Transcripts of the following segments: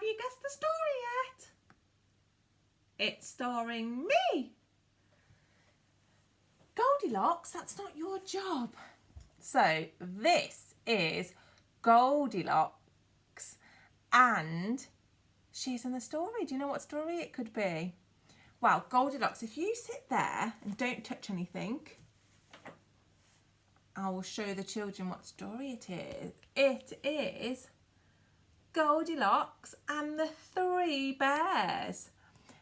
Have you guessed the story yet? It's starring me. Goldilocks, that's not your job. So this is Goldilocks and she's in the story. Do you know what story it could be? Well, Goldilocks, if you sit there and don't touch anything, I will show the children what story it is. It is Goldilocks and the Three Bears.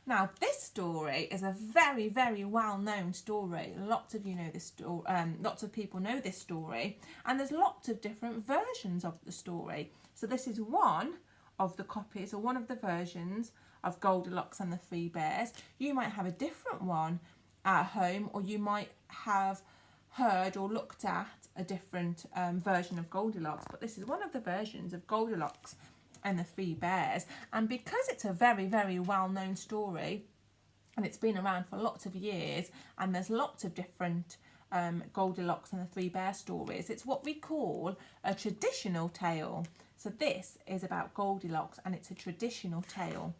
Now, this story is a very, very well-known story. Lots of you know this story. Lots of people know this story, and there's lots of different versions of the story. So this is one of the copies, or one of the versions of Goldilocks and the Three Bears. You might have a different one at home, or you might have heard or looked at a different version of Goldilocks. But this is one of the versions of Goldilocks and the Three Bears, and because it's a very, very well-known story and it's been around for lots of years, and there's lots of different Goldilocks and the Three Bears stories, it's what we call a traditional tale. So this is about Goldilocks and it's a traditional tale.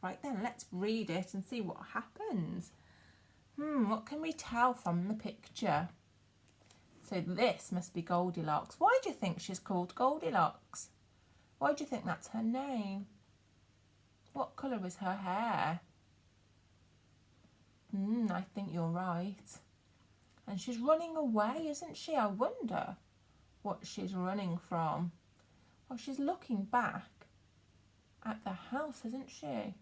Right then, let's read it and see what happens. What can we tell from the picture? So this must be Goldilocks. Why do you think she's called Goldilocks? Why do you think that's her name? What colour is her hair? I think you're right. And she's running away, isn't she? I wonder what she's running from. Well, she's looking back at the house, isn't she?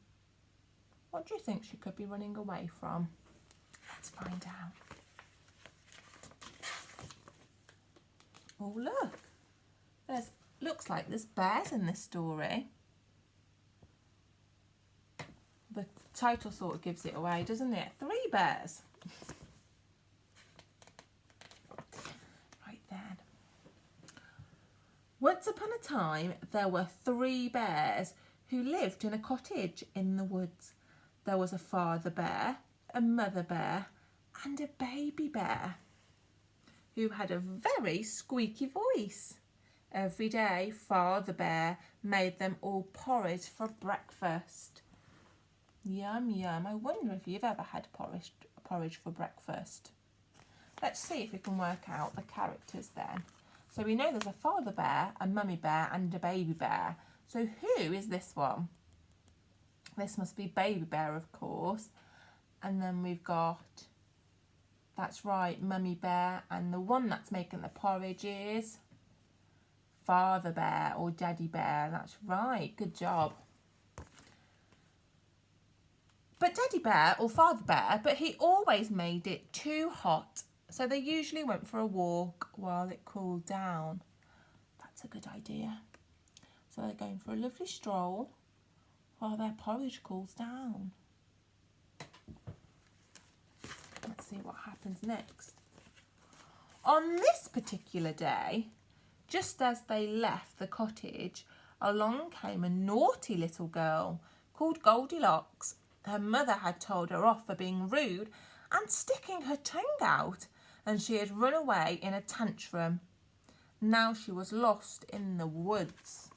What do you think she could be running away from? Let's find out. Oh, look. Looks like there's bears in this story. The title sort of gives it away, doesn't it? Three bears. Right then. Once upon a time, there were three bears who lived in a cottage in the woods. There was a father bear, a mother bear, and a baby bear who had a very squeaky voice. Every day, Father Bear made them all porridge for breakfast. Yum, yum. I wonder if you've ever had porridge for breakfast. Let's see if we can work out the characters then. So we know there's a Father Bear, a Mummy Bear and a Baby Bear. So who is this one? This must be Baby Bear, of course. And then we've got, that's right, Mummy Bear. And the one that's making the porridge is Father Bear or Daddy Bear. That's right, good job. But Daddy Bear or Father Bear, but he always made it too hot, so they usually went for a walk while it cooled down. That's a good idea. So they're going for a lovely stroll while their porridge cools down. Let's see what happens next. On this particular day, just as they left the cottage, along came a naughty little girl called Goldilocks. Her mother had told her off for being rude and sticking her tongue out, and she had run away in a tantrum. Now she was lost in the woods.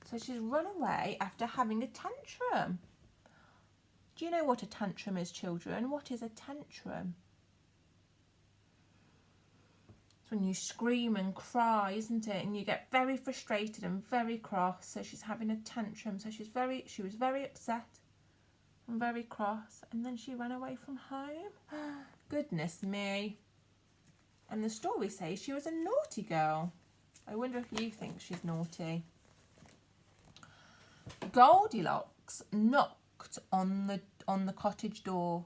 So she's run away after having a tantrum. Do you know what a tantrum is, children? What is a tantrum? It's when you scream and cry, isn't it? And you get very frustrated and very cross. So she's having a tantrum. So she was very upset and very cross. And then she ran away from home. Goodness me. And the story says she was a naughty girl. I wonder if you think she's naughty. Goldilocks knocked on the cottage door.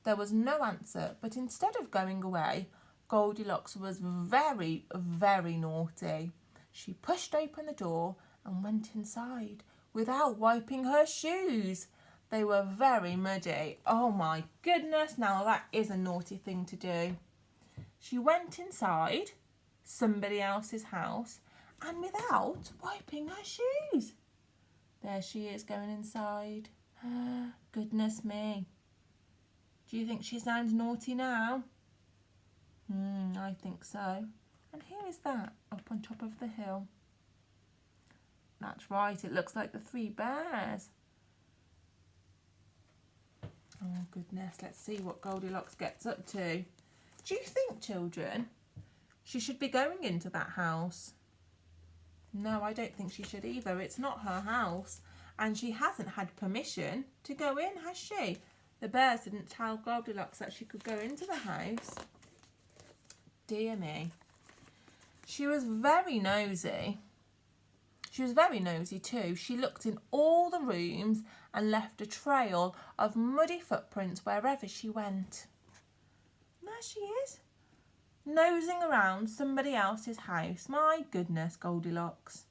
There was no answer, but instead of going away, Goldilocks was very, very naughty. She pushed open the door and went inside without wiping her shoes. They were very muddy. Oh my goodness, now that is a naughty thing to do. She went inside somebody else's house and without wiping her shoes. There she is going inside. Goodness me. Do you think she sounds naughty now? I think so. And here is that up on top of the hill. That's right, it looks like the three bears. Oh goodness, let's see what Goldilocks gets up to. Do you think, children, she should be going into that house? No, I don't think she should either. It's not her house, and she hasn't had permission to go in, has she? The bears didn't tell Goldilocks that she could go into the house. Dear me. She was very nosy. She was very nosy too. She looked in all the rooms and left a trail of muddy footprints wherever she went. There she is, nosing around somebody else's house. My goodness, Goldilocks.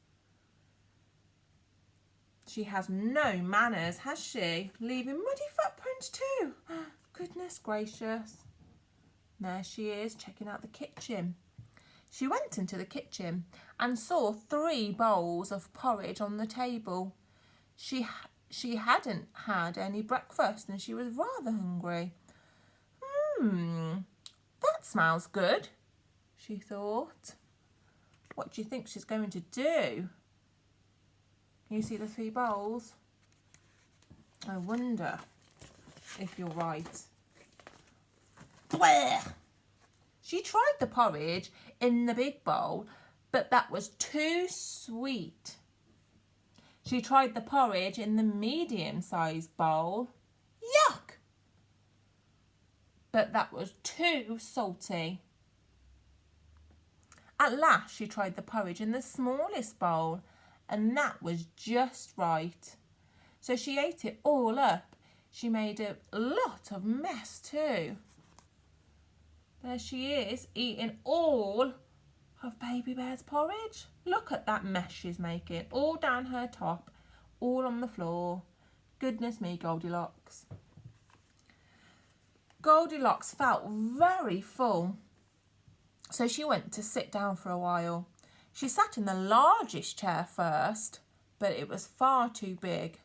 She has no manners, has she? Leaving muddy footprints too. Goodness gracious. There she is, checking out the kitchen. She went into the kitchen and saw 3 bowls of porridge on the table. She hadn't had any breakfast and she was rather hungry. That smells good, she thought. What do you think she's going to do? Can you see the 3 bowls? I wonder if you're right. Blech! She tried the porridge in the big bowl, but that was too sweet. She tried the porridge in the medium-sized bowl. Yuck! But that was too salty. At last she tried the porridge in the smallest bowl, and that was just right. So she ate it all up. She made a lot of mess too. There she is, eating all of Baby Bear's porridge. Look at that mess she's making, all down her top, all on the floor. Goodness me, Goldilocks. Goldilocks felt very full, so she went to sit down for a while. She sat in the largest chair first, but it was far too big.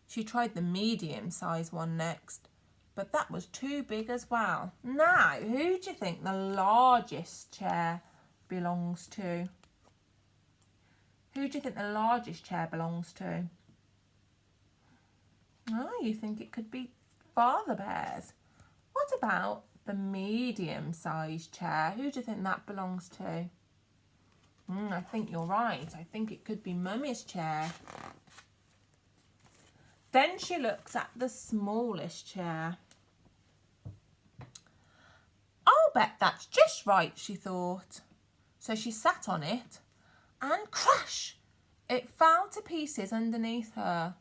She tried the medium-sized one next, but that was too big as well. Now, who do you think the largest chair belongs to? Who do you think the largest chair belongs to? Oh, you think it could be Father Bear's. What about the medium-sized chair? Who do you think that belongs to? I think you're right. I think it could be Mummy's chair. Then she looks at the smallest chair. I'll bet that's just right, she thought. So she sat on it and crash! It fell to pieces underneath her.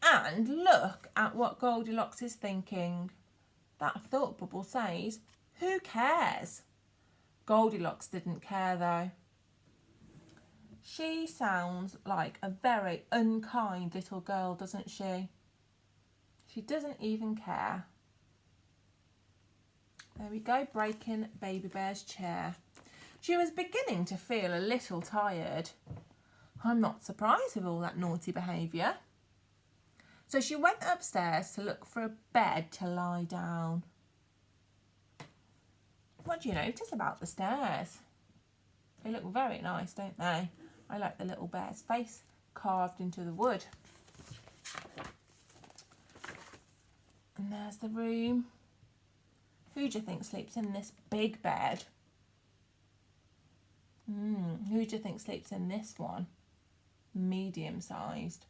And look at what Goldilocks is thinking. That thought bubble says, who cares? Goldilocks didn't care though. She sounds like a very unkind little girl, doesn't she? She doesn't even care. There we go, breaking Baby Bear's chair. She was beginning to feel a little tired. I'm not surprised with all that naughty behaviour. So she went upstairs to look for a bed to lie down. What do you notice about the stairs? They look very nice, don't they? I like the little bear's face carved into the wood. And there's the room. Who do you think sleeps in this big bed? Who do you think sleeps in this one? Medium-sized.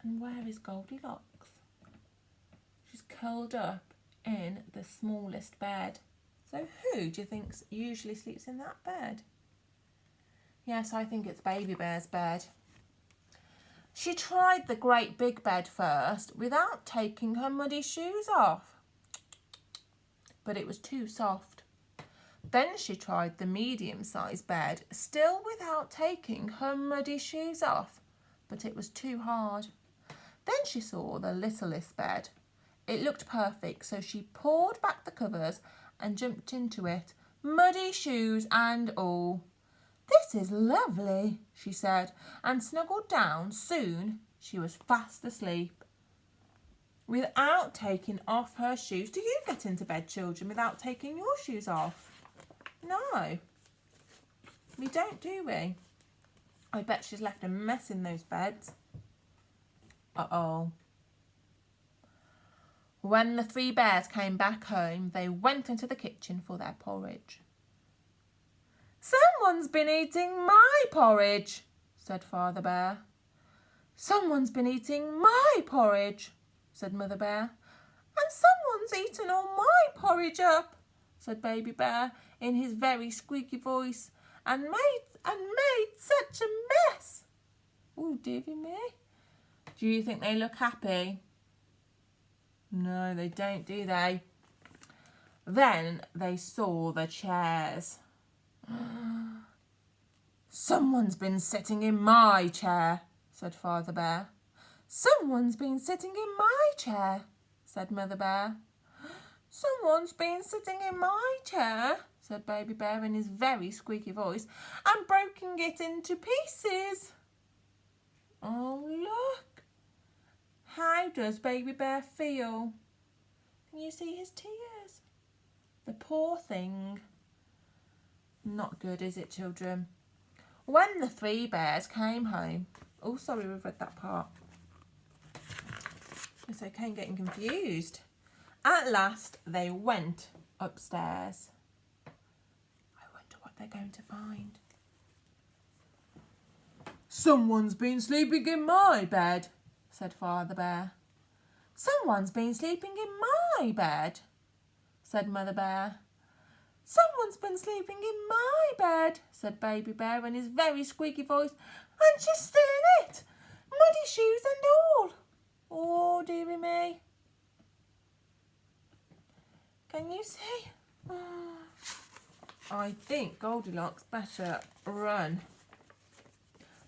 And where is Goldilocks? She's curled up in the smallest bed. So who do you think usually sleeps in that bed? Yes, I think it's Baby Bear's bed. She tried the great big bed first without taking her muddy shoes off, but it was too soft. Then she tried the medium-sized bed, still without taking her muddy shoes off, but it was too hard. Then she saw the littlest bed. It looked perfect, so she pulled back the covers and jumped into it, muddy shoes and all. This is lovely, she said, and snuggled down. Soon she was fast asleep. Without taking off her shoes. Do you get into bed, children, without taking your shoes off? No. We don't, do we? I bet she's left a mess in those beds. Uh-oh. When the three bears came back home, they went into the kitchen for their porridge. "Someone's been eating my porridge," said Father Bear. "Someone's been eating my porridge," said Mother Bear. "And someone's eaten all my porridge up," said Baby Bear in his very squeaky voice, and made such a mess. Oh, dearie me. Do you think they look happy? No, they don't, do they? Then they saw the chairs. "Someone's been sitting in my chair," said Father Bear. "Someone's been sitting in my chair," said Mother Bear. "Someone's been sitting in my chair," said Baby Bear in his very squeaky voice, "and broken it into pieces." Oh, look. How does Baby Bear feel? Can you see his tears? The poor thing. Not good, is it, children? When the three bears came home... Oh, sorry, we've read that part. It's okay, I'm getting confused. At last, they went upstairs. I wonder what they're going to find. "Someone's been sleeping in my bed," said Father Bear. "Someone's been sleeping in my bed," said Mother Bear. "Someone's been sleeping in my bed," said Baby Bear in his very squeaky voice, "and she's still in it, muddy shoes and all. Oh, dearie me. Can you see? I think Goldilocks better run."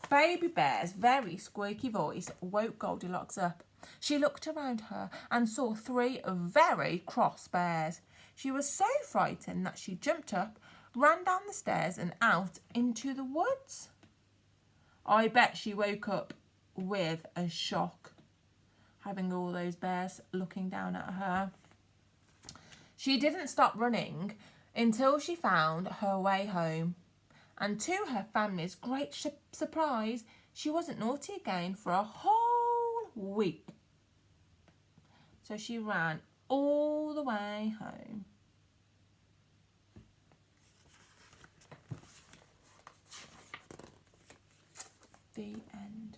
Baby Bear's very squeaky voice woke Goldilocks up. She looked around her and saw three very cross bears. She was so frightened that she jumped up, ran down the stairs and out into the woods. I bet she woke up with a shock, having all those bears looking down at her. She didn't stop running until she found her way home. And to her family's great surprise, she wasn't naughty again for a whole week. So she ran all the way home. The end.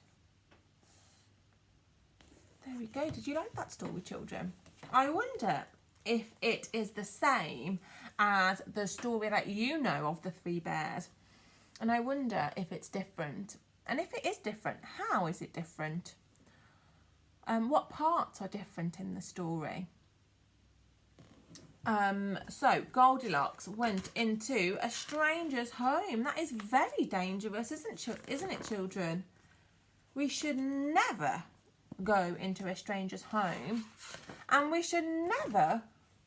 There we go. Did you like that story, children? I wonder if it is the same as the story that you know of the three bears. And I wonder if it's different. And if it is different, how is it different? What parts are different in the story? So Goldilocks went into a stranger's home. That is very dangerous, isn't it, children? We should never go into a stranger's home, and we should never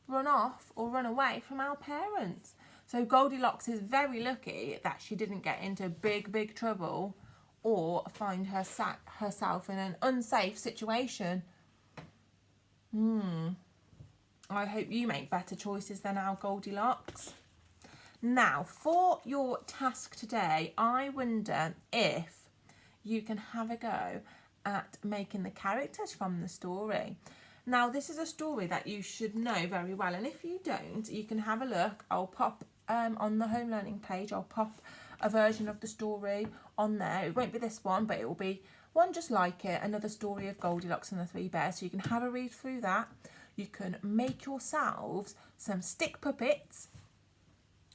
run off or run away from our parents. So Goldilocks is very lucky that she didn't get into big trouble or find herself in an unsafe situation. I hope you make better choices than our Goldilocks. Now, for your task today, I wonder if you can have a go at making the characters from the story. Now, this is a story that you should know very well, and if you don't, you can have a look. I'll pop on the home learning page, I'll pop a version of the story on there. It won't be this one, but it will be one just like it, another story of Goldilocks and the Three Bears. So you can have a read through that. You can make yourselves some stick puppets.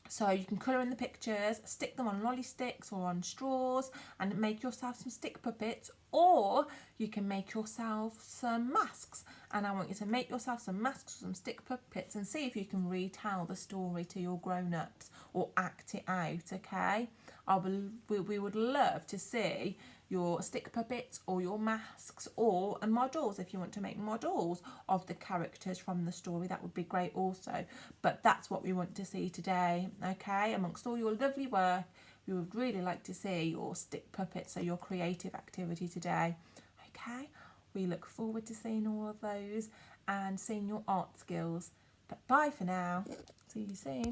So you can colour in the pictures, stick them on lolly sticks or on straws and make yourself some stick puppets, or you can make yourself some masks. And I want you to make yourself some masks or some stick puppets and see if you can retell the story to your grown-ups or act it out, okay? We would love to see your stick puppets or your masks or models. If you want to make models of the characters from the story, that would be great also. But that's what we want to see today, okay? Amongst all your lovely work, we would really like to see your stick puppets, so your creative activity today, okay? We look forward to seeing all of those and seeing your art skills. But bye for now. See you soon.